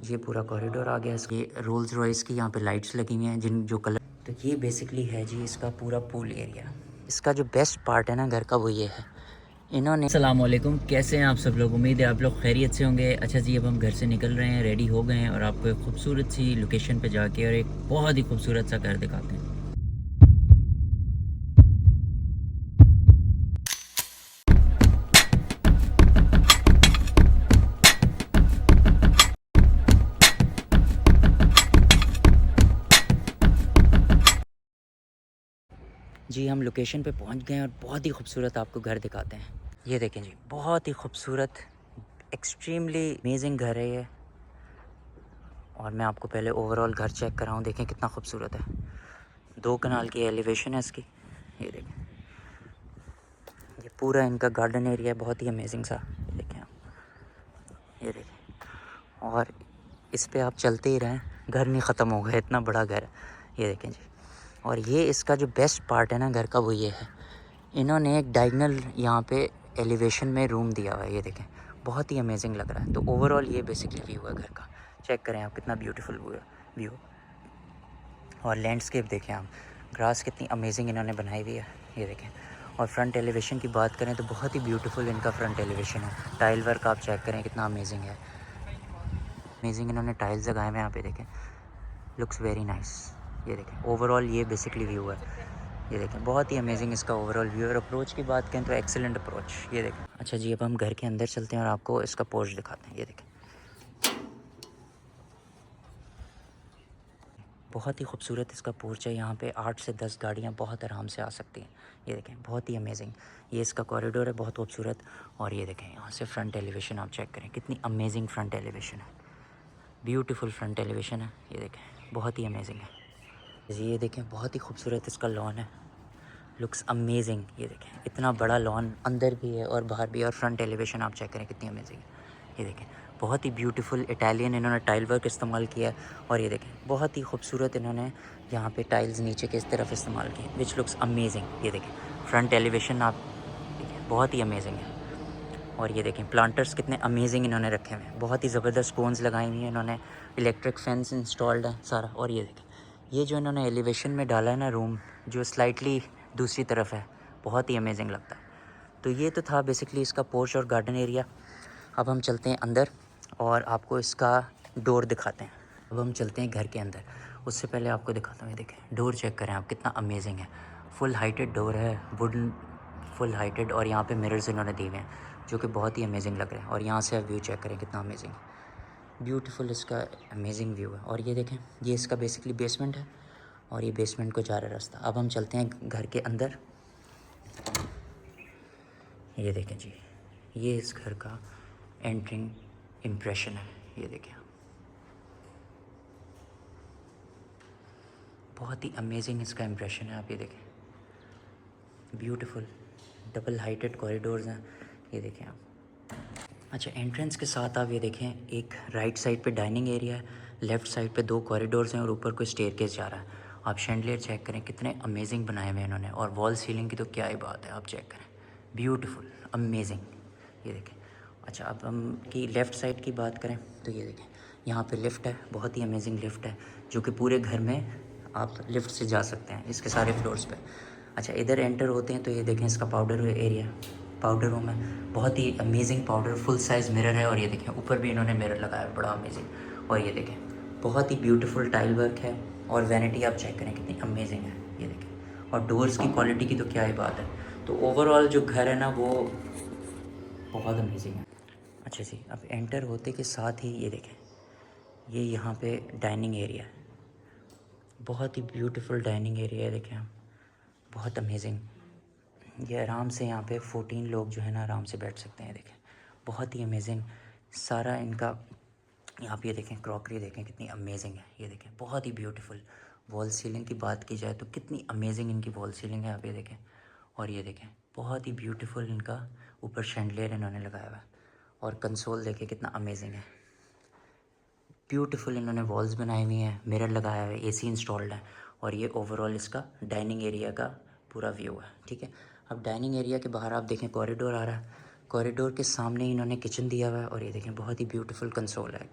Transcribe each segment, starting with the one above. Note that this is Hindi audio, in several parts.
ये पूरा कॉरिडोर आ गया। इसकी रोल्स रॉयस की यहाँ पे लाइट्स लगी हुई हैं जिन जो कलर। तो ये बेसिकली है जी इसका पूरा पूल एरिया। इसका जो बेस्ट पार्ट है ना घर का वो ये है, इन्होंने। अस्सलामुअलैकुम, कैसे हैं आप सब लोग? उम्मीद है आप लोग खैरियत से होंगे। अच्छा जी, अब हम घर से निकल रहे हैं, रेडी हो गए हैं और आपको एक खूबसूरत सी लोकेशन पे जाके और एक बहुत ही खूबसूरत सा घर दिखाते हैं। जी हम लोकेशन पे पहुंच गए हैं और बहुत ही खूबसूरत आपको घर दिखाते हैं। ये देखें जी, बहुत ही खूबसूरत, एक्सट्रीमली अमेजिंग घर है ये। और मैं आपको पहले ओवरऑल घर चेक कराऊँ, देखें कितना खूबसूरत है। 2 कनाल की एलिवेशन है इसकी। ये देखें, ये पूरा इनका गार्डन एरिया है, बहुत ही अमेजिंग सा। ये देखें आप, ये देखें। और इस पे आप चलते ही रहें, घर नहीं ख़त्म होगा, इतना बड़ा घर है। ये देखें जी। और ये इसका जो बेस्ट पार्ट है ना घर का वो ये है, इन्होंने एक डायगनल यहाँ पे एलिवेशन में रूम दिया हुआ है। ये देखें, बहुत ही अमेजिंग लग रहा है। तो ओवरऑल ये बेसिकली व्यू है घर का। चेक करें आप, कितना ब्यूटीफुल व्यू। और लैंडस्केप देखें आप, ग्रास कितनी अमेजिंग इन्होंने बनाई हुई है। ये देखें। और फ्रंट एलिवेशन की बात करें तो बहुत ही ब्यूटीफुल इनका फ्रंट एलिवेशन है। टाइल वर्क आप चेक करें कितना अमेजिंग है। अमेजिंग इन्होंने टाइल्स लगाए हुए हैं यहाँ पे, देखें, लुक्स वेरी नाइस। ये देखें, ओवरऑल ये बेसिकली व्यू है। ये देखें, बहुत ही अमेजिंग इसका ओवरऑल व्यू। और अप्रोच की बात करें तो एक्सेलेंट अप्रोच। ये देखें। अच्छा जी, अब हम घर के अंदर चलते हैं और आपको इसका पोर्च दिखाते हैं। ये देखें, बहुत ही खूबसूरत इसका पोर्च है। यहाँ पे 8 से 10 गाड़ियाँ बहुत आराम से आ सकती हैं। ये देखें, बहुत ही अमेजिंग। ये इसका कॉरिडोर है, बहुत खूबसूरत। और ये देखें, यहाँ से फ्रंट एलिवेशन आप चेक करें, कितनी अमेजिंग फ्रंट एलिवेशन है। ब्यूटीफुल फ्रंट एलिवेशन है। ये देखें, बहुत ही अमेजिंग है जी। ये देखें, बहुत ही खूबसूरत इसका लॉन है, लुक्स अमेजिंग। ये देखें, इतना बड़ा लॉन अंदर भी है और बाहर भी है। और फ्रंट एलिवेशन आप चेक करें कितनी अमेजिंग है। ये देखें, बहुत ही ब्यूटीफुल इटालियन इन्होंने टाइल वर्क इस्तेमाल किया है। और ये देखें, बहुत ही खूबसूरत इन्होंने यहाँ पे टाइल्स नीचे की इस तरफ इस्तेमाल किए, विच लुक्स अमेजिंग। ये देखें, फ्रंट एलिवेशन आप देखें, बहुत ही अमेजिंग है। और ये देखें, प्लांटर्स कितने अमेजिंग इन्होंने रखे हुए हैं, बहुत ही ज़बरदस्त कोन्स लगाई हुई हैं इन्होंने। इलेक्ट्रिक फेंस इंस्टॉल्ड है सारा। और ये देखें, ये जो इन्होंने एलिवेशन में डाला है ना रूम, जो स्लाइटली दूसरी तरफ है, बहुत ही अमेजिंग लगता है। तो ये तो था बेसिकली इसका पोर्च और गार्डन एरिया। अब हम चलते हैं अंदर और आपको इसका डोर दिखाते हैं। अब हम चलते हैं घर के अंदर, उससे पहले आपको दिखाता हूँ। ये देखें, डोर चेक करें आप, कितना अमेजिंग है। फुल हाइटेड डोर है, वुडन, फुल हाइटेड। और यहाँ पे मिरर्स इन्होंने दिए हुए हैं जो कि बहुत ही अमेजिंग लग रहे हैं। और यहाँ से आप व्यू चेक करें, कितना अमेजिंग, ब्यूटीफुल इसका अमेजिंग व्यू है। और ये देखें, ये इसका बेसिकली बेसमेंट है और ये बेसमेंट को जा रहा है रास्ता। अब हम चलते हैं घर के अंदर। ये देखें जी, ये इस घर का एंट्रिंग इम्प्रेशन है। ये देखें, बहुत ही अमेजिंग इसका इम्प्रेशन है। आप ये देखें, ब्यूटीफुल डबल हाइटेड कॉरिडोर्स हैं। ये देखें आप। अच्छा, एंट्रेंस के साथ आप ये देखें, एक राइट साइड पे डाइनिंग एरिया है, लेफ़्ट साइड पे 2 कॉरिडोर्स हैं और ऊपर कोई स्टेयरकेस जा रहा है। आप शैंडलियर चेक करें, कितने अमेजिंग बनाए हुए हैं इन्होंने। और वॉल सीलिंग की तो क्या ही बात है, आप चेक करें, ब्यूटीफुल अमेजिंग। ये देखें। अच्छा, अब हम की लेफ़्ट साइड की बात करें तो ये देखें, यहाँ पे लिफ्ट है, बहुत ही अमेजिंग लिफ्ट है जो कि पूरे घर में आप लिफ्ट से जा सकते हैं इसके सारे फ्लोर्स पे। अच्छा, इधर एंटर होते हैं तो ये देखें, इसका पाउडर एरिया, पाउडर रूम है, बहुत ही amazing powder, full size mirror है। और ये देखें, ऊपर भी इन्होंने मिरर लगाया है, बड़ा अमेजिंग। और ये देखें, बहुत ही ब्यूटीफुल टाइल वर्क है। और वैनिटी आप चेक करें, कितनी अमेजिंग है। ये देखें, और डोर्स की क्वालिटी की तो क्या ही बात है। तो ओवरऑल जो घर है ना वो बहुत अमेजिंग है। अच्छा जी, अब एंटर होते के साथ ही ये देखें, ये यहाँ पे डाइनिंग एरिया है, बहुत ही ब्यूटीफुल डाइनिंग एरिया है। देखें आप, बहुत अमेजिंग। ये आराम से यहाँ पे 14 लोग जो है ना आराम से बैठ सकते हैं। देखें, बहुत ही अमेजिंग सारा इनका। यहाँ पे ये देखें, क्रॉकरी देखें कितनी अमेजिंग है। ये देखें, बहुत ही ब्यूटीफुल। वॉल सीलिंग की बात की जाए तो कितनी अमेजिंग इनकी वॉल सीलिंग है, आप ये देखें। और ये देखें, बहुत ही ब्यूटीफुल इनका ऊपर शैंडलियर इन्होंने लगाया हुआ है। और कंसोल देखें कितना अमेजिंग है, ब्यूटीफुल इन्होंने वॉल्स बनाई हुई हैं, मिरर लगाया हुआ है, एसी इंस्टॉल्ड है। और ये ओवरऑल इसका डाइनिंग एरिया का पूरा व्यू है। ठीक है, अब डाइनिंग एरिया के बाहर आप देखें, कॉरिडोर आ रहा है, कॉरिडोर के सामने इन्होंने किचन दिया हुआ है। और ये देखें, बहुत ही ब्यूटीफुल कंसोल है,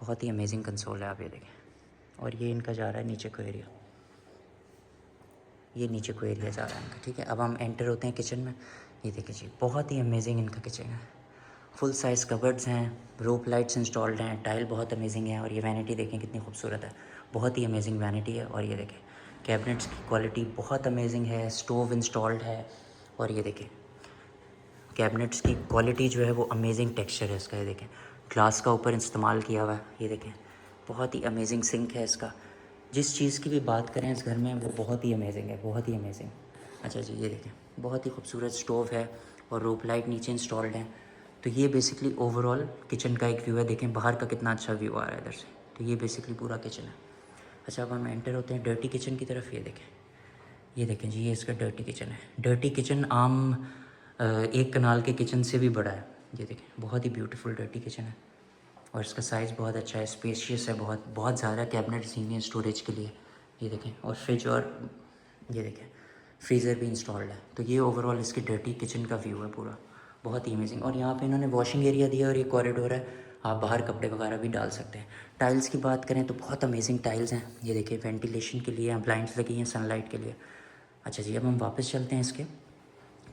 बहुत ही अमेजिंग कंसोल है, आप ये देखें। और ये इनका जा रहा है नीचे को एरिया, ये नीचे को एरिया जा रहा है इनका, ठीक है। अब हम एंटर होते हैं किचन में। ये देखिए जी, बहुत ही अमेजिंग इनका किचन है। फुल साइज़ कबर्ड्स हैं, रोप लाइट्स इंस्टॉल्ड हैं, टाइल बहुत अमेजिंग है। और ये वैनिटी देखें कितनी खूबसूरत है, बहुत ही अमेजिंग वैनिटी है। और ये देखें कैबिनेट्स की क्वालिटी बहुत अमेजिंग है, स्टोव इंस्टॉल्ड है। और ये देखें कैबिनेट्स की क्वालिटी जो है वो अमेजिंग टेक्सचर है इसका, ये देखें ग्लास का ऊपर इस्तेमाल किया हुआ है। ये देखें बहुत ही अमेजिंग सिंक है इसका। जिस चीज़ की भी बात करें इस घर में वो बहुत ही अमेजिंग है, बहुत ही अमेजिंग। अच्छा जी, ये देखें बहुत ही खूबसूरत स्टोव है और रोप लाइट नीचे इंस्टॉल्ड है। तो ये बेसिकली ओवरऑल किचन का एक व्यू है। देखें बाहर का कितना अच्छा व्यू आ रहा है इधर से। तो ये बेसिकली पूरा किचन है। अच्छा, अब हम एंटर होते हैं डर्टी किचन की तरफ। ये देखें जी, ये इसका डर्टी किचन है। डर्टी किचन आम एक कनाल के किचन से भी बड़ा है। ये देखें बहुत ही ब्यूटीफुल डर्टी किचन है और इसका साइज़ बहुत अच्छा है, स्पेशियस है, बहुत बहुत ज़्यादा कैबिनेट्स दी हैं स्टोरेज के लिए। ये देखें और फ्रिज, और ये देखें फ्रीज़र भी इंस्टॉल्ड है। तो ये ओवरऑल इसकी डर्टी किचन का व्यू है पूरा, बहुत ही अमेजिंग। और यहाँ पे इन्होंने वॉशिंग एरिया दिया और ये कॉरिडोर है, आप बाहर कपड़े वगैरह भी डाल सकते हैं। टाइल्स की बात करें तो बहुत अमेजिंग टाइल्स हैं। ये देखिए वेंटिलेशन के लिए ब्लाइंड्स लगी हैं सनलाइट के लिए। अच्छा जी, अब हम वापस चलते हैं इसके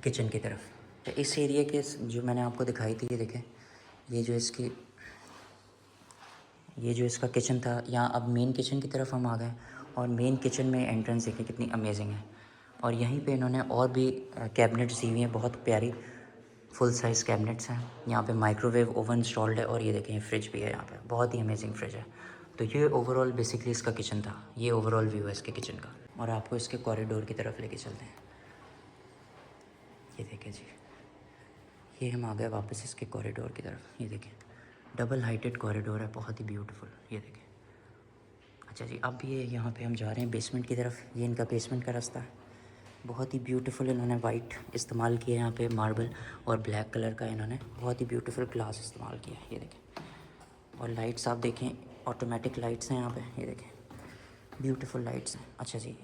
किचन की तरफ। तो इस एरिया के जो मैंने आपको दिखाई थी, ये देखें ये जो इसका किचन था, यहाँ अब मेन किचन की तरफ हम आ गए। और मेन किचन में एंट्रेंस देखें कितनी अमेजिंग है। और यहीं पे इन्होंने और भी कैबिनेट्स दी हुई हैं, बहुत प्यारी फुल साइज़ कैबिनेट्स हैं। यहाँ पे माइक्रोवेव ओवन इंस्टॉल्ड है और ये देखें फ्रिज भी है यहाँ पे, बहुत ही अमेजिंग फ्रिज है। तो ये ओवरऑल बेसिकली इसका किचन था, ये ओवरऑल व्यू है इसके किचन का। और आपको इसके कॉरिडोर की तरफ लेके चलते हैं। ये देखें जी, ये हम आ गए वापस इसके कॉरिडोर की तरफ। ये देखें डबल हाइटेड कॉरिडोर है, बहुत ही ब्यूटीफुल। ये देखें। अच्छा जी, अब ये यहाँ पे हम जा रहे हैं बेसमेंट की तरफ। ये इनका बेसमेंट का रास्ता है, बहुत ही ब्यूटीफुल। इन्होंने वाइट इस्तेमाल किया है यहाँ पे, मार्बल, और ब्लैक कलर का इन्होंने बहुत ही ब्यूटीफुल ग्लास इस्तेमाल किया है। ये देखें और लाइट्स आप देखें, ऑटोमेटिक लाइट्स हैं यहाँ पे, ये देखें ब्यूटीफुल लाइट्स हैं। अच्छा जी,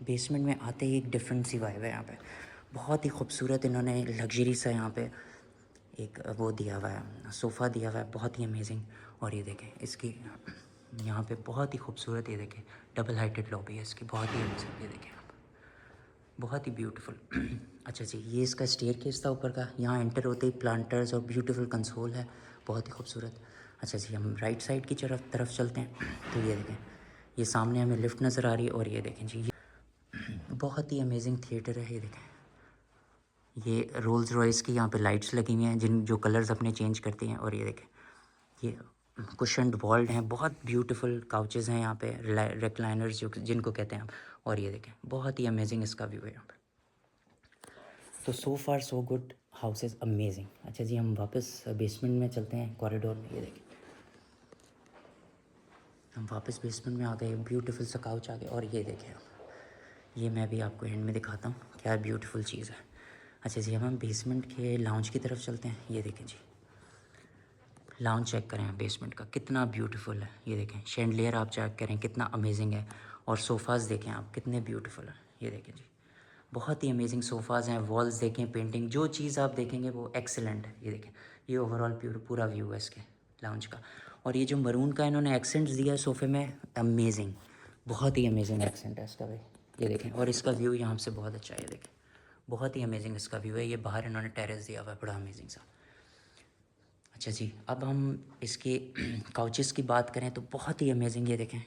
बेसमेंट में आते ही एक डिफरेंट सी वाइब है यहाँ पे, बहुत ही खूबसूरत। इन्होंने लग्जरी सा यहाँ पे एक वो दिया हुआ है, सोफ़ा दिया हुआ है, बहुत ही अमेजिंग। और ये देखें इसकी यहाँ पे बहुत ही खूबसूरत, ये देखें डबल हाइटेड लॉबी है इसकी, बहुत ही अमेजिंग। ये देखें आप, बहुत ही ब्यूटीफुल। अच्छा जी, ये इसका स्टेयरकेस था ऊपर का, यहाँ एंटर होते ही प्लांटर्स और ब्यूटीफुल कंसोल है, बहुत ही खूबसूरत। अच्छा जी, हम राइट साइड की तरफ चलते हैं। तो ये देखें, ये सामने हमें लिफ्ट नज़र आ रही है। और ये देखें जी, ये बहुत ही अमेजिंग थिएटर है। ये देखें, ये रोल्स रॉयस की यहाँ पे लाइट्स लगी हुई हैं जो कलर्स अपने चेंज करती हैं। और ये देखें ये कुशन्ड वॉल्ड हैं, बहुत ब्यूटीफुल काउचेज़ हैं यहाँ पे, रिक्लाइनर्स जो जिनको कहते हैं हम। और ये देखें बहुत ही अमेजिंग इसका व्यू है यहाँ पे। तो so far so good, house is amazing. अच्छा जी, हम वापस बेसमेंट में चलते हैं कॉरिडोर में। ये देखें हम वापस बेसमेंट में आ गए, ब्यूटीफुल सा काउच आ गया। और ये देखें आप, ये मैं भी आपको एंड में दिखाता हूँ क्या ब्यूटीफुल चीज़ है। अच्छा जी, अब हम बेसमेंट के लाउंज की तरफ चलते हैं। ये देखें जी, लाउंज चेक करें बेसमेंट का, कितना ब्यूटीफुल है। ये देखें शैंडलियर आप चेक करें कितना अमेजिंग है। और सोफ़ाज़ देखें आप कितने ब्यूटीफुल हैं। ये देखें जी, बहुत ही अमेजिंग सोफ़ाज़ हैं। वॉल्स देखें, पेंटिंग, जो चीज़ आप देखेंगे वो एक्सेलेंट है। ये देखें, ये ओवरऑल पूरा व्यू है इसके लाउंज का। और ये जो मरून का इन्होंने एक्सेंट्स दिया है सोफ़े में, अमेजिंग, बहुत ही अमेजिंग एक्सेंट है इसका भाई। ये देखें, और इसका व्यू यहाँ से बहुत अच्छा है। ये देखें बहुत ही अमेजिंग इसका व्यू है। ये बाहर इन्होंने टेरेस दिया हुआ है, बड़ा अमेजिंग सा। अच्छा जी, अब हम इसके काउचेस की बात करें तो बहुत ही अमेजिंग, ये देखें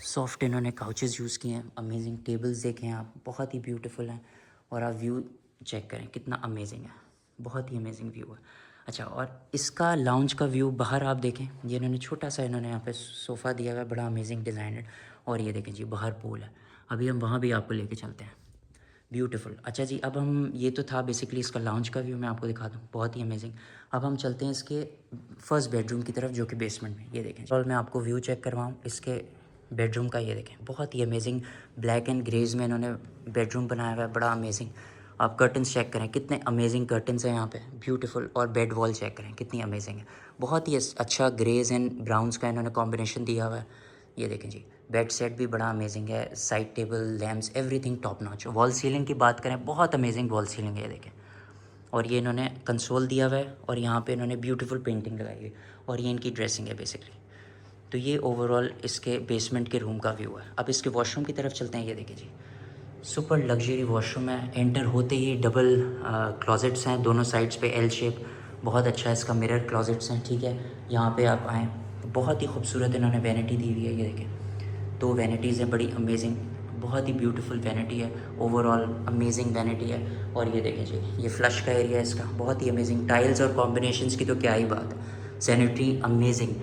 सॉफ्ट इन्होंने काउचेस यूज़ किए हैं, अमेजिंग। टेबल्स देखें आप, बहुत ही ब्यूटीफुल हैं। और आप व्यू चेक करें कितना अमेजिंग है, बहुत ही अमेजिंग व्यू है। अच्छा, और इसका लाउंज का व्यू बाहर आप देखें, ये इन्होंने छोटा सा इन्होंने यहाँ पे सोफ़ा दिया हुआ है, बड़ा अमेजिंग डिज़ाइनर। और ये देखें जी, बाहर पूल है, अभी हम वहाँ भी आपको लेके चलते हैं, ब्यूटीफुल। अच्छा जी, अब हम, ये तो था बेसिकली इसका लाउंज का व्यू, मैं आपको दिखा दूँ, बहुत ही अमेजिंग। अब हम चलते हैं इसके फर्स्ट बेडरूम की तरफ जो कि बेसमेंट में। ये देखें, और मैं आपको व्यू चेक करवाऊँ इसके बेडरूम का। ये देखें बहुत ही अमेजिंग, ब्लैक एंड ग्रेज में इन्होंने बेडरूम बनाया हुआ है, बड़ा अमेजिंग। आप कर्टन्स चेक करें कितने अमेजिंग कर्टन्स हैं यहाँ पे, ब्यूटीफुल। और बेड वॉल चेक करें कितनी अमेजिंग है, बहुत ही अच्छा ग्रेज एंड ब्राउन्स का इन्होंने कॉम्बिनेशन दिया हुआ है। ये देखें जी, बेड सेट भी बड़ा अमेजिंग है, side table, lamps, everything top notch. Wall ceiling की बात करें, बहुत अमेजिंग वॉल सीलिंग है। ये देखें और ये इन्होंने कंसोल दिया हुआ है और यहाँ पे इन्होंने ब्यूटीफुल पेंटिंग लगाई हुई है और ये इनकी ड्रेसिंग है बेसिकली। तो ये ओवरऑल इसके बेसमेंट के रूम का व्यू है। अब इसके वॉशरूम की तरफ चलते हैं। ये देखिए जी, सुपर लग्जरी वॉशरूम है। एंटर होते ही डबल क्लोजेट्स हैं दोनों साइड्स पे, एल शेप, बहुत अच्छा है इसका। मिरर क्लोजेट्स हैं, ठीक है। यहाँ पे आप आएँ तो बहुत ही खूबसूरत इन्होंने वैनिटी दी हुई है। ये देखें, 2 वैनिटीज़ हैं, बड़ी अमेजिंग, बहुत ही ब्यूटीफुल वैनिटी है। ओवरऑल अमेजिंग वैनिटी है। और ये देखें जी, ये फ्लश का एरिया है इसका, बहुत ही अमेजिंग। टाइल्स और कॉम्बिनेशंस की तो क्या ही बात। सैनिटरी अमेजिंग,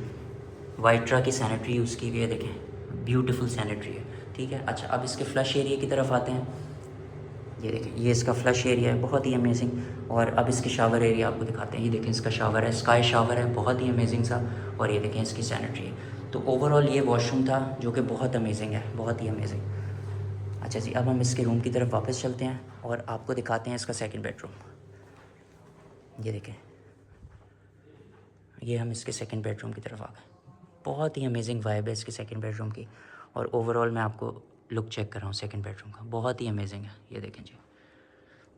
वाइट्रा की सैनिटरी यूज़ की हुई है, देखें ब्यूटीफुल सैनिटरी है, ठीक है। अच्छा, अब इसके फ्लश एरिया की तरफ आते हैं। ये देखें, ये इसका फ्लश एरिया है, बहुत ही अमेजिंग। और अब इसके शावर एरिया आपको दिखाते हैं। ये देखें, इसका शावर है, स्काई शावर है, बहुत ही अमेजिंग सा। और ये देखें इसकी सैनिटरी। तो ओवरऑल ये वॉशरूम था जो कि बहुत अमेजिंग है, बहुत ही अमेजिंग। अच्छा जी, अब हम इसके रूम की तरफ वापस चलते हैं और आपको दिखाते हैं इसका सेकंड बेडरूम। ये देखें, ये हम इसके सेकंड बेडरूम की तरफ आ गए। बहुत ही अमेजिंग वाइब है इसकी सेकंड बेडरूम की। और ओवरऑल मैं आपको लुक चेक कर रहा हूँ सेकंड बेडरूम का, बहुत ही अमेजिंग है। ये देखें जी,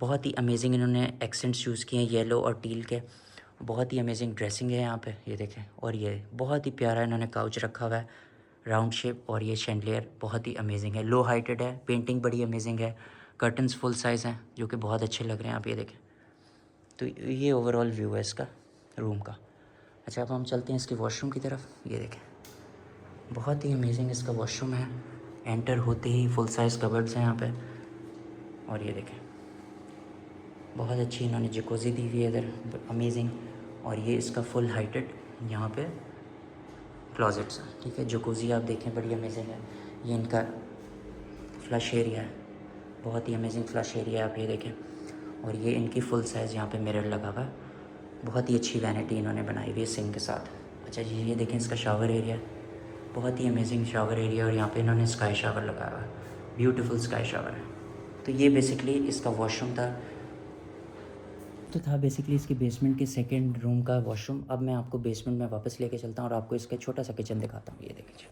बहुत ही अमेजिंग इन्होंने एक्सेंट्स यूज़ किए हैं येलो और टील के। बहुत ही अमेजिंग ड्रेसिंग है यहाँ पे, ये देखें। और ये बहुत ही प्यारा इन्होंने काउच रखा हुआ है, राउंड शेप। और ये शैंडलियर बहुत ही अमेजिंग है, लो हाइटेड है, पेंटिंग बड़ी अमेजिंग है, कर्टन्स फुल साइज़ हैं जो कि बहुत अच्छे लग रहे हैं, आप ये देखें। तो ये ओवरऑल व्यू है इसका रूम का। अच्छा, अब हम चलते हैं इसके वॉशरूम की तरफ। ये देखें, बहुत ही अमेजिंग इसका वॉशरूम है। एंटर होते ही फुल साइज़ कबर्ड्स हैं यहाँ पे। और ये देखें, बहुत अच्छी इन्होंने जकोजी दी हुई है इधर, अमेजिंग। और ये इसका फुल हाइटेड यहाँ पे क्लोजेट्स हैं, ठीक है। जकोजी आप देखें, बड़ी अमेजिंग है। ये इनका फ्लश एरिया है, बहुत ही अमेजिंग फ्लश एरिया है, आप ये देखें। और ये इनकी फुल साइज़ यहाँ पे मिरर लगा हुआ है, बहुत ही अच्छी वैनिटी इन्होंने बनाई हुई है सिंक के साथ। अच्छा जी, ये देखें इसका शावर एरिया, बहुत ही अमेजिंग शावर एरिया। और यहाँ पे इन्होंने स्काई शावर लगाया हुआ है, ब्यूटीफुल स्काई शावर है। तो ये बेसिकली इसका वॉशरूम था। तो था बेसिकली इसके बेसमेंट के सेकंड रूम का वॉशरूम। अब मैं आपको बेसमेंट में वापस लेके चलता हूँ और आपको इसका छोटा सा किचन दिखाता हूँ। ये देखिए,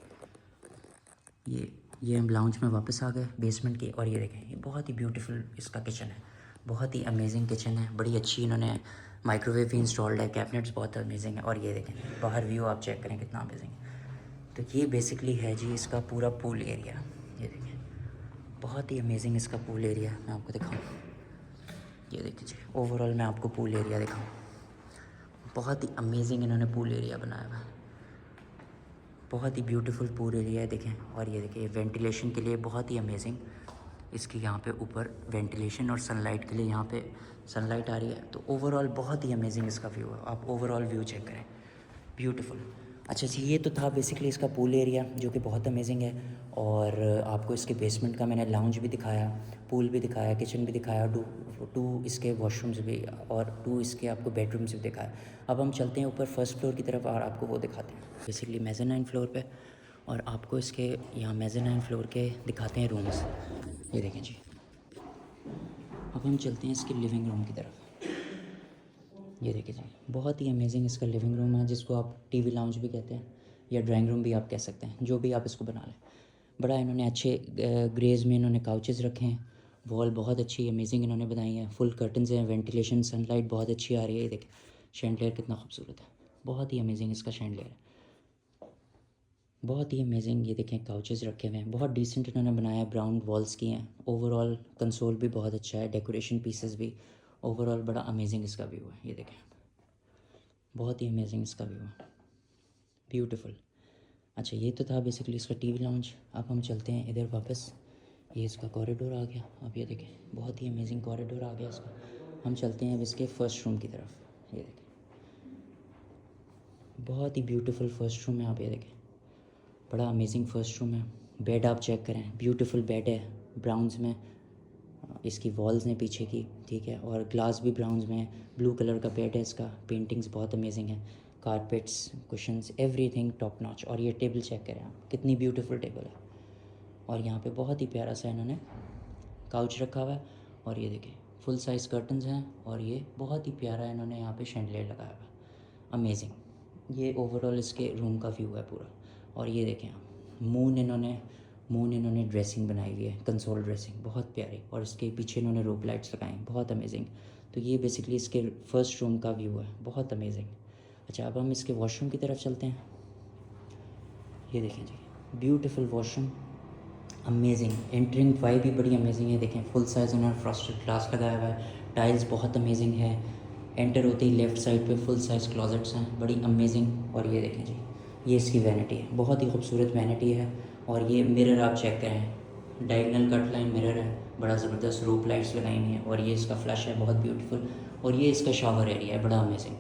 ये हम लाउंज में वापस आ गए बेसमेंट की। और ये देखें, ये बहुत ही ब्यूटीफुल इसका किचन है, बहुत ही अमेजिंग किचन है, बड़ी अच्छी इन्होंने माइक्रोवेव भी इंस्टॉल्ड है, कैबिनेट्स बहुत अमेजिंग है। और ये देखें बाहर व्यू आप चेक करें कितना अमेजिंग है। तो ये बेसिकली है जी इसका पूरा पूल एरिया। ये देखें, बहुत ही अमेजिंग इसका पूल एरिया, मैं आपको दिखाऊँ। ये देखिए जी, ओवरऑल मैं आपको पूल एरिया दिखाऊँ, बहुत ही अमेजिंग इन्होंने पूल एरिया बनाया हुआ है, बहुत ही ब्यूटीफुल पूल एरिया है, देखें। और ये देखिए, वेंटिलेशन के लिए बहुत ही अमेजिंग इसकी यहाँ पे ऊपर वेंटिलेशन और सनलाइट के लिए यहाँ पे सनलाइट आ रही है। तो ओवरऑल बहुत ही अमेजिंग इसका व्यू है, आप ओवरऑल व्यू चेक करें, ब्यूटीफुल। अच्छा जी, ये तो था बेसिकली इसका पूल एरिया जो कि बहुत अमेजिंग है। और आपको इसके बेसमेंट का मैंने लाउंज भी दिखाया, पूल भी दिखाया, किचन भी दिखाया, टू इसके वॉशरूम्स भी और 2 इसके आपको बेडरूम्स भी दिखाया। अब हम चलते हैं ऊपर फर्स्ट फ्लोर की तरफ और आपको वो दिखाते हैं बेसिकली मेज़ानाइन फ्लोर पे। और आपको इसके यहाँ मेज़ानाइन फ्लोर के दिखाते हैं रूम्स। ये देखें जी, अब हम चलते हैं इसके लिविंग रूम की तरफ। ये देखिए जी, बहुत ही अमेजिंग इसका लिविंग रूम है, जिसको आप टीवी लाउंज भी कहते हैं या ड्राइंग रूम भी आप कह सकते हैं, जो भी आप इसको बना लें। बड़ा इन्होंने अच्छे ग्रेज में इन्होंने काउचेस रखे हैं, वॉल बहुत अच्छी अमेजिंग इन्होंने बनाई है, फुल कर्टन्स हैं, वेंटिलेशन सनलाइट बहुत अच्छी आ रही है। ये देखिए शैंडलियर कितना खूबसूरत है, बहुत ही अमेजिंग इसका शैंडलियर है, बहुत ही अमेजिंग। ये देखें काउचेस रखे हुए हैं, बहुत डिसेंट इन्होंने बनाया, ब्राउन वॉल्स की हैं। ओवरऑल कंसोल भी बहुत अच्छा है, डेकोरेशन पीसेस भी, ओवरऑल बड़ा अमेजिंग इसका व्यू है। ये देखें, बहुत ही अमेजिंग इसका व्यू है, ब्यूटीफुल। अच्छा, ये तो था बेसिकली इसका टीवी लाउंज। अब हम चलते हैं इधर वापस। ये इसका कॉरिडोर आ गया, आप ये देखें, बहुत ही अमेजिंग कॉरिडोर आ गया इसका। हम चलते हैं अब इसके फर्स्ट रूम की तरफ। ये देखें, बहुत ही ब्यूटीफुल फर्स्ट रूम है, आप ये देखें, बड़ा अमेजिंग फर्स्ट रूम है। बेड आप चेक करें, ब्यूटीफुल बेड है, ब्राउन्स में इसकी वॉल्स हैं पीछे की, ठीक है। और ग्लास भी ब्राउन्स में है, ब्लू कलर का बेड है इसका, पेंटिंग्स बहुत अमेजिंग है, carpets, cushions, everything top notch. और ये टेबल चेक करें आप, कितनी ब्यूटीफुल टेबल है। और यहाँ पे बहुत ही प्यारा सा इन्होंने काउच रखा हुआ है। और ये देखें फुल साइज़ कर्टन्स हैं, और ये बहुत ही प्यारा इन्होंने यहाँ पे शैंडलियर लगाया हुआ है, अमेजिंग। ये ओवरऑल इसके रूम का व्यू है पूरा। और ये देखें आप, मून इन्होंने ड्रेसिंग बनाई हुई है, कंसोल ड्रेसिंग बहुत प्यारी। और इसके पीछे इन्होंने रोप लाइट्स लगाई हैं, बहुत अमेजिंग। तो ये बेसिकली इसके फर्स्ट रूम का व्यू है, बहुत अमेजिंग। अच्छा, अब हम इसके वॉशरूम की तरफ चलते हैं। ये देखें जी, beautiful washroom, amazing. Entering vibe भी बड़ी अमेजिंग है। देखें फुल साइज़ उन्होंने फ्रॉस्टेड ग्लास लगाया हुआ है, टाइल्स बहुत अमेजिंग है। एंटर होते ही लेफ़्ट साइड पे फुल साइज़ क्लोजेट्स हैं, बड़ी अमेजिंग। और ये देखें जी, ये इसकी वैनिटी है, बहुत ही खूबसूरत वैनिटी है। और ये मिरर आप चेक करें, डायगनल कट लाइन मिरर है, बड़ा ज़बरदस्त रूप लाइट्स लगाई हुई हैं। और ये इसका फ्लश है, बहुत ब्यूटीफुल। और ये इसका शावर एरिया है, बड़ा अमेजिंग।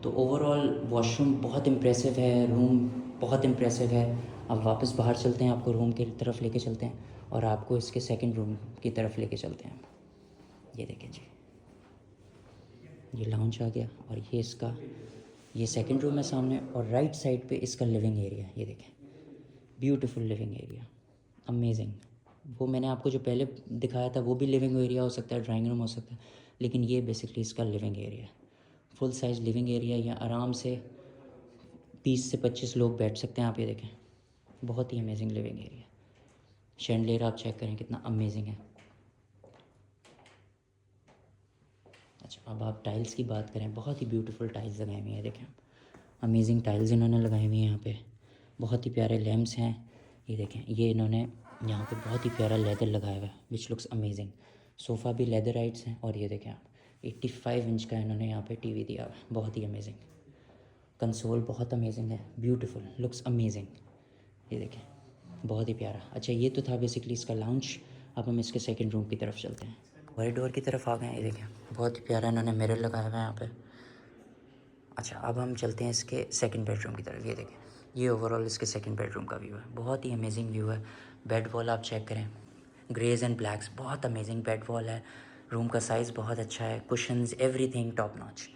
तो ओवरऑल वॉशरूम बहुत इम्प्रेसिव है, रूम बहुत इम्प्रेसिव है। अब वापस बाहर चलते हैं, आपको रूम की तरफ लेके चलते हैं और आपको इसके सेकंड रूम की तरफ लेके चलते हैं। ये देखें जी, ये लाउंज आ गया और ये सेकंड रूम है सामने। और राइट साइड पे इसका लिविंग एरिया, ये देखें, ब्यूटीफुल लिविंग एरिया, अमेजिंग। वो मैंने आपको जो पहले दिखाया था वो भी लिविंग एरिया हो सकता है, ड्राइंग रूम हो सकता है, लेकिन ये बेसिकली इसका लिविंग एरिया है। फुल साइज़ लिविंग एरिया, या आराम से 20 से 25 लोग बैठ सकते हैं। आप ये देखें, बहुत ही अमेजिंग लिविंग एरिया। शैंडलियर आप चेक करें कितना अमेजिंग है। अच्छा, अब आप टाइल्स की बात करें, बहुत ही ब्यूटीफुल टाइल्स लगाई हुई हैं। देखें, अमेजिंग टाइल्स इन्होंने लगाई हुई हैं यहाँ पे, बहुत ही प्यारे लैम्प्स हैं। ये देखें, ये इन्होंने यहाँ पे बहुत ही प्यारा लेदर लगाया हुआ है, विच लुक्स अमेजिंग। सोफ़ा भी लेदराइट्स हैं। और ये देखें आप, 85 इंच का इन्होंने यहाँ पे टीवी दिया हुआ है, बहुत ही अमेजिंग। कंसोल बहुत अमेजिंग है, ब्यूटीफुल, लुक्स अमेजिंग। ये देखें, बहुत ही प्यारा। अच्छा, ये तो था बेसिकली इसका लाउंज। अब हम इसके सेकंड रूम की तरफ चलते हैं, कॉरिडोर की तरफ आ गए हैं। ये देखें, बहुत ही प्यारा इन्होंने मिरर लगाया हुआ है यहाँ पे। अच्छा, अब हम चलते हैं इसके सेकंड बेडरूम की तरफ। ये देखें, ये ओवरऑल इसके सेकंड बेडरूम का व्यू है, बहुत ही अमेजिंग व्यू है। बेड वॉल आप चेक करें, ग्रेज एंड ब्लैक्स, बहुत अमेजिंग बेड वॉल है। रूम का साइज़ बहुत अच्छा है, cushions everything top notch.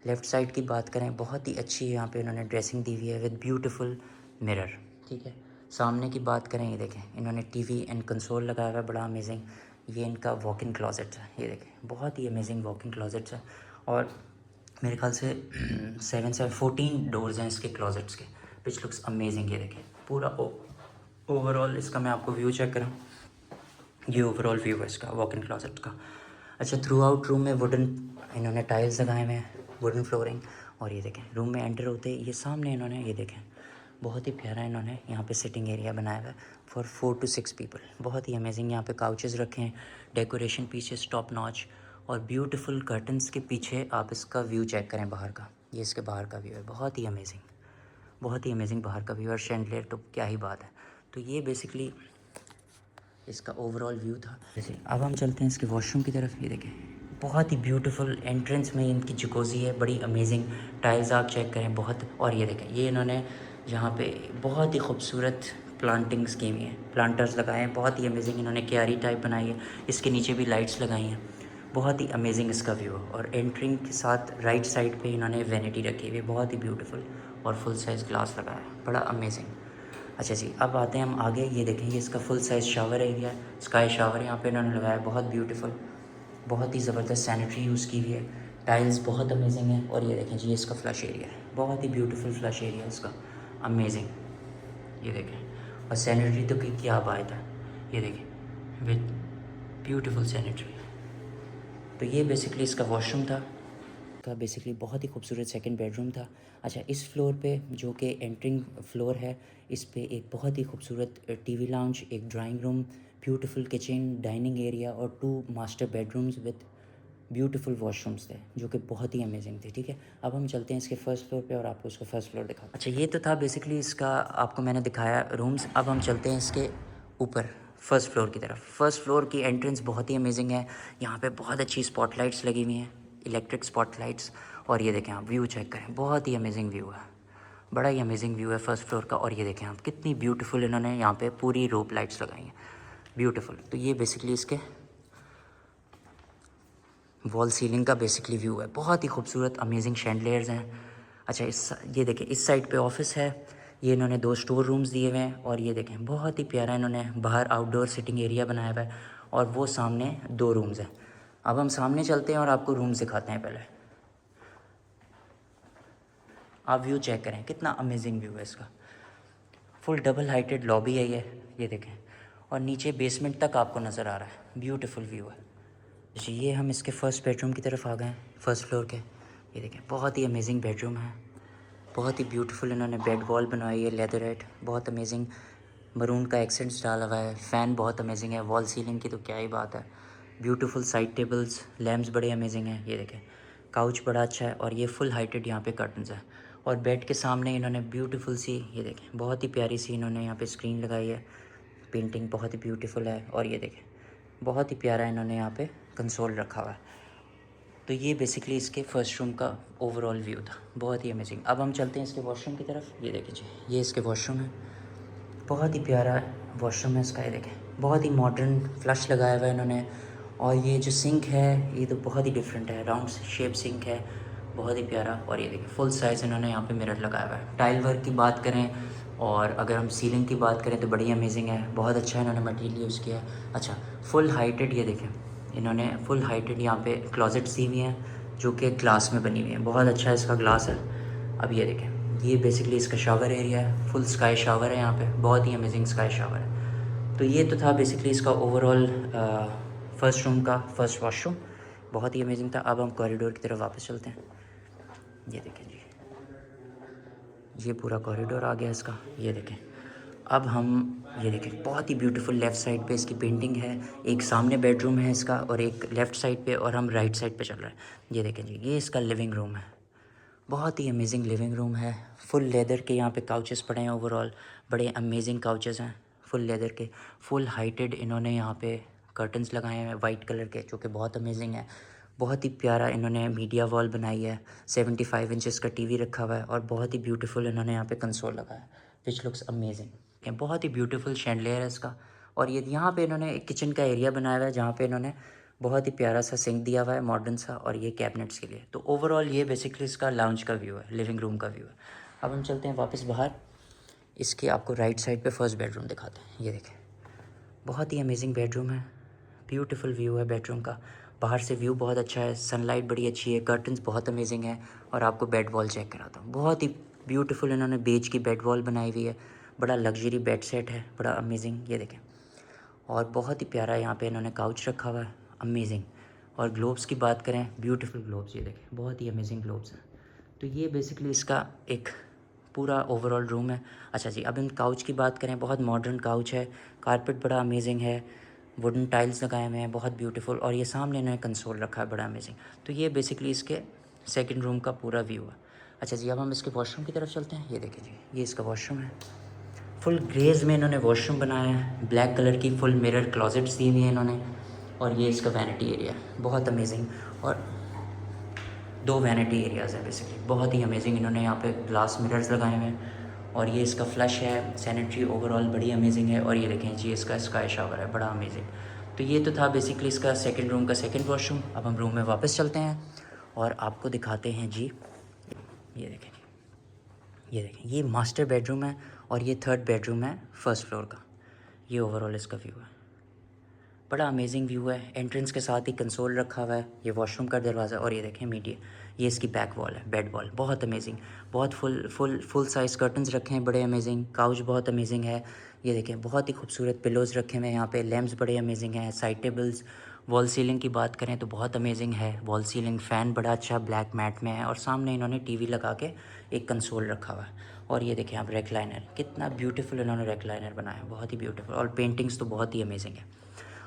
Left side की बात करें, बहुत ही अच्छी यहाँ पे इन्होंने ड्रेसिंग दी हुई है विद ब्यूटीफुल मिरर, ठीक है। सामने की बात करें, ये देखें, इन्होंने टीवी एंड कंसोल लगाया हुआ है, बड़ा अमेजिंग। ये इनका वॉक इन क्लोजेट है, ये देखें, बहुत ही अमेजिंग वॉक इन क्लोजेट्स है। और मेरे ख्याल से 14 डोर्स हैं इसके क्लोजेट्स के, विच लुक्स अमेजिंग। ये देखें, पूरा ओवरऑल इसका मैं आपको व्यू चेक करूँ, ये ओवरऑल व्यू है इसका वॉक इन क्लोजेट का। अच्छा, थ्रू आउट रूम में वुडन इन्होंने टाइल्स लगाए हुए हैं, वुडन फ्लोरिंग। और ये देखें, रूम में एंटर होते ही ये सामने इन्होंने, ये देखें, बहुत ही प्यारा इन्होंने यहाँ पे सिटिंग एरिया बनाया हुआ है फॉर 4 to 6 पीपल, बहुत ही अमेजिंग। यहाँ पे काउचेस रखे हैं, डेकोरेशन पीछे टॉप नॉच, और ब्यूटीफुल कर्टन्स के पीछे आप इसका व्यू चेक करें बाहर का। ये इसके बाहर का व्यू है, बहुत ही अमेजिंग, बहुत ही अमेजिंग बाहर का व्यू। और शैंडलियर तो क्या ही बात है। तो ये बेसिकली इसका ओवरऑल व्यू था। जैसे अब हम चलते हैं इसके वॉशरूम की तरफ। ये देखें, बहुत ही ब्यूटीफुल एंट्रेंस में इनकी जकूज़ी है, बड़ी अमेजिंग। टाइल्स आप चेक करें बहुत। और ये देखें, ये इन्होंने यहाँ पे बहुत ही खूबसूरत प्लांटिंग्स की हुई हैं, प्लांटर्स लगाए हैं, बहुत ही अमेजिंग। इन्होंने क्यारी टाइप बनाई है, इसके नीचे भी लाइट्स लगाई हैं, बहुत ही अमेजिंग इसका व्यू। और एंट्रिंग के साथ राइट साइड पे इन्होंने वैनिटी रखी हुई है, बहुत ही ब्यूटीफुल, और फुल साइज़ ग्लास लगाया है, बड़ा अमेजिंग। अच्छा जी, अब आते हैं हम आगे। ये देखें, ये इसका फुल साइज़ शावर एरिया है, स्काई शावर यहाँ पे इन्होंने लगाया है, बहुत ब्यूटीफुल, बहुत ही ज़बरदस्त सैनिटरी यूज़ की हुई है, टाइल्स बहुत अमेजिंग है। और ये देखें जी, इसका फ्लश एरिया है, बहुत ही ब्यूटीफुल फ्लश एरिया है इसका, अमेजिंग। ये देखें, और सैनिटरी तो की क्या बात है, ये देखें, विद ब्यूटीफुल सैनिटरी। तो ये बेसिकली इसका वॉशरूम था, का बेसिकली बहुत ही खूबसूरत सेकंड बेडरूम था। अच्छा, इस फ्लोर पे जो कि एंट्रिंग फ्लोर है, इस पे एक बहुत ही खूबसूरत टीवी लाउंज, एक drawing room, beautiful kitchen, dining area और 2 master bedrooms with beautiful washrooms थे, जो कि बहुत ही अमेजिंग थे, ठीक है। अब हम चलते हैं इसके फर्स्ट फ्लोर पे और आपको इसका फर्स्ट फ्लोर दिखा। अच्छा, ये तो था बेसिकली इसका, आपको मैंने दिखाया रूम्स। अब हम चलते हैं इसके ऊपर फर्स्ट फ्लोर की तरफ। फर्स्ट फ्लोर की एंट्रेंस बहुत ही अमेजिंग है, यहाँ पे बहुत अच्छी स्पॉटलाइट्स लगी हुई हैं, इलेक्ट्रिक स्पॉटलाइट्स। और ये देखें, आप व्यू चेक करें, बहुत ही अमेजिंग व्यू है, बड़ा ही अमेजिंग व्यू है फर्स्ट फ्लोर का। और ये देखें आप, कितनी ब्यूटीफुल इन्होंने यहाँ पे पूरी रोप लाइट्स लगाई हैं, ब्यूटीफुल। तो ये बेसिकली इसके वॉल सीलिंग का बेसिकली व्यू है, बहुत ही खूबसूरत अमेजिंग शैंडलियर्स हैं। अच्छा, ये देखें, इस साइड पे ऑफिस है, ये इन्होंने 2 स्टोर रूम्स दिए हुए हैं। और ये देखें, बहुत ही प्यारा इन्होंने बाहर आउटडोर सिटिंग एरिया बनाया हुआ है, और वो सामने 2 रूम्स हैं। अब हम सामने चलते हैं और आपको रूम्स दिखाते हैं। पहले आप व्यू चेक करें, कितना अमेजिंग व्यू है इसका, फुल डबल हाइटेड लॉबी है ये देखें, और नीचे बेसमेंट तक आपको नज़र आ रहा है, ब्यूटीफुल व्यू है, जी ये हम इसके फर्स्ट बेडरूम की तरफ आ गए हैं, फर्स्ट फ्लोर के। ये देखें बहुत ही अमेजिंग बेडरूम है, बहुत ही ब्यूटीफुल इन्होंने बेड वॉल बनवाई है, लेदरेट, बहुत अमेजिंग मरून का एक्सेंट्स डाला हुआ है। फ़ैन बहुत अमेजिंग है, वॉल सीलिंग की तो क्या ही बात है। ब्यूटीफुल साइड टेबल्स, लैम्प्स बड़े अमेजिंग हैं। ये देखें काउच बड़ा अच्छा है और ये फुल हाइटेड यहाँ पे कर्टन्स है। और बेड के सामने इन्होंने ब्यूटीफुल सी, ये देखें बहुत ही प्यारी सी इन्होंने यहाँ पे स्क्रीन लगाई है, पेंटिंग बहुत ही ब्यूटीफुल है। और ये देखें बहुत ही प्यारा इन्होंने यहाँ पे कंसोल रखा हुआ है। तो ये बेसिकली इसके फर्स्ट रूम का ओवरऑल व्यू था, बहुत ही अमेजिंग। अब हम चलते हैं इसके वॉशरूम की तरफ। ये देखिए जी ये इसके वॉशरूम है, बहुत ही प्यारा वॉशरूम है इसका। ये देखें बहुत ही मॉडर्न फ्लश लगाया हुआ है इन्होंने। और ये जो सिंक है ये तो बहुत ही डिफरेंट है, राउंड शेप सिंक है, बहुत ही प्यारा। और ये देखिए फुल साइज़ इन्होंने यहाँ पे मिरर लगाया हुआ है। टाइल वर्क की बात करें और अगर हम सीलिंग की बात करें तो बड़ी अमेजिंग है, बहुत अच्छा इन्होंने मटेरियल यूज़ किया है। अच्छा फुल हाइटेड, ये देखें इन्होंने फुल हाइटेड यहाँ पे क्लोजेट्स दी हुई हैं जो कि ग्लास में बनी हुई हैं, बहुत अच्छा इसका ग्लास है। अब ये देखें ये बेसिकली इसका शावर एरिया है, फुल स्काई शावर है यहाँ पे, बहुत ही अमेजिंग स्काई शावर है। तो ये तो था बेसिकली इसका ओवरऑल फर्स्ट रूम का फर्स्ट वॉशरूम, बहुत ही अमेजिंग था। अब हम कॉरिडोर की तरफ वापस चलते हैं। ये देखें जी ये पूरा कॉरिडोर आ गया इसका। ये देखें अब हम, ये देखें बहुत ही ब्यूटीफुल लेफ़्ट साइड पे इसकी पेंटिंग है, एक सामने बेडरूम है इसका और एक लेफ़्ट साइड पे, और हम राइट साइड पे चल रहे हैं। ये देखें जी ये इसका लिविंग रूम है, बहुत ही अमेजिंग लिविंग रूम है। फुल लेदर के यहाँ पे काउचेस पड़े हैं, ओवरऑल बड़े अमेजिंग काउचेस हैं, फुल लेदर के, फुल हाइटेड इन्होंने यहाँ पे कर्टन्स लगाए हैं वाइट कलर के जो कि बहुत अमेजिंग है। बहुत ही प्यारा इन्होंने मीडिया वॉल बनाई है, 75 इंचेस का टीवी रखा हुआ है और बहुत ही ब्यूटीफुल इन्होंने यहाँ पे कंसोल लगाया है विच लुक्स अमेजिंग। बहुत ही ब्यूटीफुल शैंडलियर है इसका। और ये यहाँ पे इन्होंने एक किचन का एरिया बनाया हुआ है जहाँ पे इन्होंने बहुत ही प्यारा सा सिंक दिया हुआ है मॉडर्न सा, और ये कैबिनेट्स के लिए। तो ओवरऑल ये बेसिकली इसका लाउंज का व्यू है, लिविंग रूम का व्यू है। अब हम चलते हैं वापस बाहर, इसके आपको राइट साइड पे फर्स्ट बेडरूम दिखाते हैं। ये देखें बहुत ही अमेजिंग बेडरूम है, ब्यूटीफुल व्यू है बेडरूम का, बाहर से व्यू बहुत अच्छा है, सनलाइट बड़ी अच्छी है, कर्टन्स बहुत अमेजिंग है। और आपको बेड वॉल चेक कराता हूँ, बहुत ही ब्यूटीफुल इन्होंने बेज की बेड वॉल बनाई हुई है, बड़ा लग्जरी बेड सेट है, बड़ा अमेजिंग। ये देखें और बहुत ही प्यारा यहाँ पे इन्होंने काउच रखा हुआ है, अमेजिंग। और ग्लोब्स की बात करें, ब्यूटीफुल ग्लोब्स, ये देखें बहुत ही अमेजिंग ग्लोब्स हैं। तो ये बेसिकली इसका एक पूरा ओवरऑल रूम है। अच्छा जी अब इन काउच की बात करें, बहुत मॉडर्न काउच है, कारपेट बड़ा अमेजिंग है, वुडन टाइल्स लगाए हुए हैं, बहुत ब्यूटीफुल। और ये सामने इन्होंने कंसोल रखा है, बड़ा अमेजिंग। तो ये बेसिकली इसके सेकंड रूम का पूरा व्यू है। अच्छा जी अब हम इसके वॉशरूम की तरफ चलते हैं। ये देखिए जी ये इसका वॉशरूम है, फुल ग्रेज में इन्होंने वॉशरूम बनाया है, ब्लैक कलर की फुल मिरर क्लोजेट्स दी हुई हैं इन्होंने। और ये इसका वैनिटी एरिया है, बहुत अमेजिंग। और दो वैनिटी एरियाज़ हैं बेसिकली, बहुत ही अमेजिंग इन्होंने यहाँ पे ग्लास मिरर्स लगाए हुए हैं। और ये इसका फ्लश है, सैनिटरी ओवरऑल बड़ी अमेजिंग है। और ये देखें जी इसका स्काई शावर है, बड़ा अमेजिंग। तो ये तो था बेसिकली इसका सेकंड रूम का सेकंड वॉशरूम। अब हम रूम में वापस चलते हैं और आपको दिखाते हैं जी, ये देखें ये देखें ये मास्टर बेडरूम है और ये थर्ड बेडरूम है फर्स्ट फ्लोर का। ये ओवरऑल इसका व्यू है, बड़ा अमेजिंग व्यू है। एंट्रेंस के साथ ही कंसोल रखा हुआ है, ये वॉशरूम का दरवाज़ा। और ये देखें मीडिया, ये इसकी बैक वॉल है, बेड वॉल, बहुत अमेजिंग, बहुत फुल साइज़ कर्टन्स रखे हैं, बड़े अमेजिंग। काउच बहुत अमेजिंग है, ये देखें बहुत ही खूबसूरत पिलोज़ रखे हुए हैं यहाँ पे, लैम्प्स बड़े अमेजिंग हैं, साइड टेबल्स। वॉल सीलिंग की बात करें तो बहुत अमेजिंग है, वॉल सीलिंग फ़ैन बड़ा अच्छा ब्लैक मैट में है। और सामने इन्होंने टीवी लगा के एक कंसोल रखा हुआ है। और ये देखें आप रेक्लाइनर, कितना ब्यूटीफुल इन्होंने रेक्लाइनर बनाया है, बहुत ही ब्यूटीफुल। और पेंटिंग्स तो बहुत ही अमेजिंग है।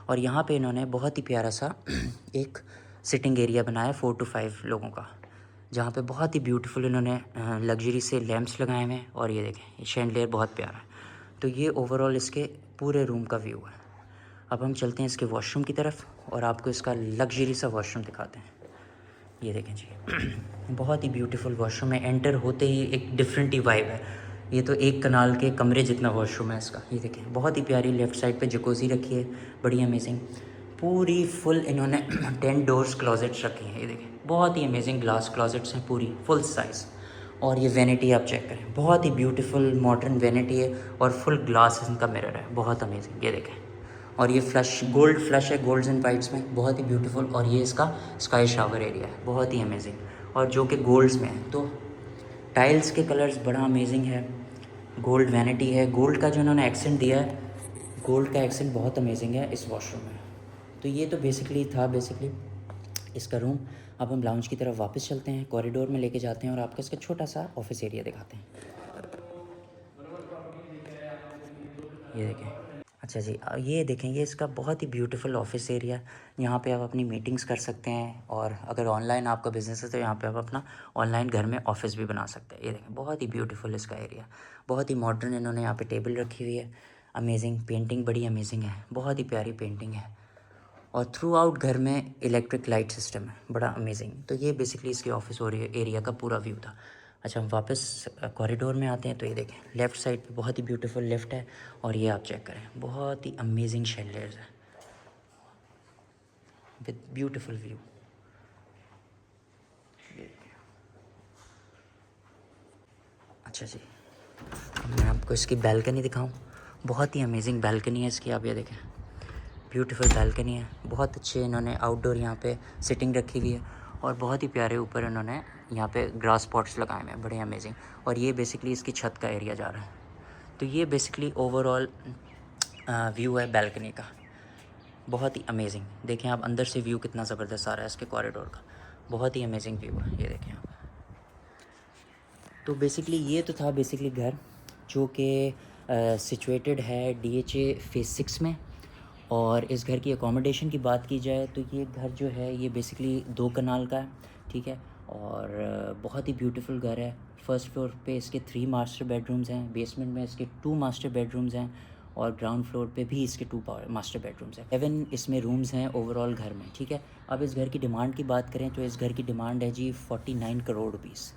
और यहाँ पे इन्होंने बहुत ही प्यारा सा एक सिटिंग एरिया बनाया 4 to 5 लोगों का, जहाँ पे बहुत ही ब्यूटीफुल इन्होंने लग्जरी से लैंप्स लगाए हुए हैं। और ये देखें शैंडलियर बहुत प्यारा है। तो ये ओवरऑल इसके पूरे रूम का व्यू है। अब हम चलते हैं इसके वॉशरूम की तरफ और आपको इसका लग्जरी सा वॉशरूम दिखाते हैं। ये देखें जी बहुत ही ब्यूटीफुल वॉशरूम है, एंटर होते ही एक डिफरेंट ही वाइब है। ये तो एक कनाल के कमरे जितना वॉशरूम है इसका। ये देखें बहुत ही प्यारी लेफ़्ट साइड पे जकूज़ी रखी है, बड़ी अमेजिंग, पूरी फुल इन्होंने 10 डोर्स क्लोजेट्स रखे हैं। ये देखें बहुत ही अमेजिंग ग्लास क्लोजेट्स हैं, पूरी फुल साइज़। और ये वैनिटी आप चेक करें, बहुत ही ब्यूटीफुल मॉडर्न वैनिटी है और फुल ग्लास इनका मिरर है, बहुत अमेजिंग। ये देखें और ये फ्लश गोल्ड फ्लश है, गोल्ड्स एंड वाइट्स में, बहुत ही ब्यूटीफुल। और ये इसका स्काई शावर एरिया है, बहुत ही अमेजिंग और जो कि गोल्ड्स में है। तो टाइल्स के कलर्स बड़ा अमेजिंग है, गोल्ड वैनिटी है, गोल्ड का जो इन्होंने एक्सेंट दिया है, गोल्ड का एक्सेंट बहुत अमेजिंग है इस वॉशरूम में। तो ये तो बेसिकली था इसका रूम। अब हम लाउंज की तरफ वापस चलते हैं, कॉरिडोर में लेके जाते हैं और आपको इसका छोटा सा ऑफिस एरिया दिखाते हैं। ये देखें। अच्छा जी, ये देखेंगे इसका बहुत ही ब्यूटीफुल ऑफिस एरिया। यहाँ पे आप अपनी मीटिंग्स कर सकते हैं, और अगर ऑनलाइन आपका बिज़नेस है तो यहाँ पे आप अपना ऑनलाइन घर में ऑफिस भी बना सकते हैं। ये देखें, बहुत ही ब्यूटीफुल इसका एरिया, बहुत ही मॉडर्न। इन्होंने यहाँ पे टेबल रखी हुई है, अमेजिंग पेंटिंग, बड़ी अमेजिंग है, बहुत ही प्यारी पेंटिंग है। और थ्रू आउट घर में इलेक्ट्रिक लाइट सिस्टम है, बड़ा अमेजिंग। तो ये बेसिकली इसके ऑफिस और एरिया का पूरा व्यू था। अच्छा, हम वापस कॉरिडोर में आते हैं। तो ये देखें, लेफ़्ट साइड पे बहुत ही ब्यूटीफुल लिफ्ट है, और ये आप चेक करें, बहुत ही अमेजिंग शेल्डर्स है विद ब्यूटीफुल व्यू। अच्छा जी, अब मैं आपको इसकी बैल्कनी दिखाऊं। बहुत ही अमेजिंग बैल्कनी है इसकी, आप ये देखें, ब्यूटीफुल बैल्कनी है। बहुत अच्छे इन्होंने आउटडोर यहाँ पे सिटिंग रखी हुई है, और बहुत ही प्यारे ऊपर इन्होंने यहाँ पे ग्रास पॉट्स लगाए हुए हैं, बड़े अमेजिंग। और ये बेसिकली इसकी छत का एरिया जा रहा है। तो ये बेसिकली ओवरऑल व्यू है बैल्कनी का, बहुत ही अमेजिंग। देखें आप अंदर से व्यू कितना ज़बरदस्त आ रहा है इसके कॉरिडोर का, बहुत ही अमेजिंग व्यू है, ये देखें आप। तो बेसिकली ये तो था बेसिकली घर, जो कि सिचुएटेड है DHA फेज़ 6 में। और इस घर की अकोमोडेशन की बात की जाए तो ये घर जो है ये बेसिकली 2 कनाल का है, ठीक है। और बहुत ही ब्यूटीफुल घर है। फर्स्ट फ्लोर पे इसके 3 मास्टर बेडरूम्स हैं, बेसमेंट में इसके 2 मास्टर बेडरूम्स हैं, और ग्राउंड फ्लोर पे भी इसके 2 मास्टर बेडरूम्स हैं। 7 इसमें रूम्स हैं ओवरऑल घर में, ठीक है। अब इस घर की डिमांड की बात करें तो इस घर की डिमांड है जी 49 crore rupees,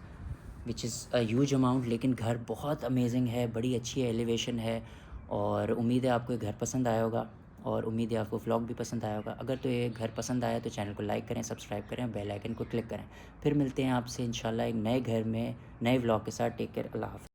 which is a huge amount. लेकिन घर बहुत अमेजिंग है, बड़ी अच्छी एलिवेशन है, और उम्मीद है आपको ये घर पसंद आया होगा, और उम्मीद है आपको व्लॉग भी पसंद आया होगा। अगर तो ये घर पसंद आया तो चैनल को लाइक करें, सब्सक्राइब करें, बेल आइकन को क्लिक करें। फिर मिलते हैं आपसे इंशाल्लाह एक नए घर में नए व्लॉग के साथ। टेक केयर, अल्लाह हाफ़िज़।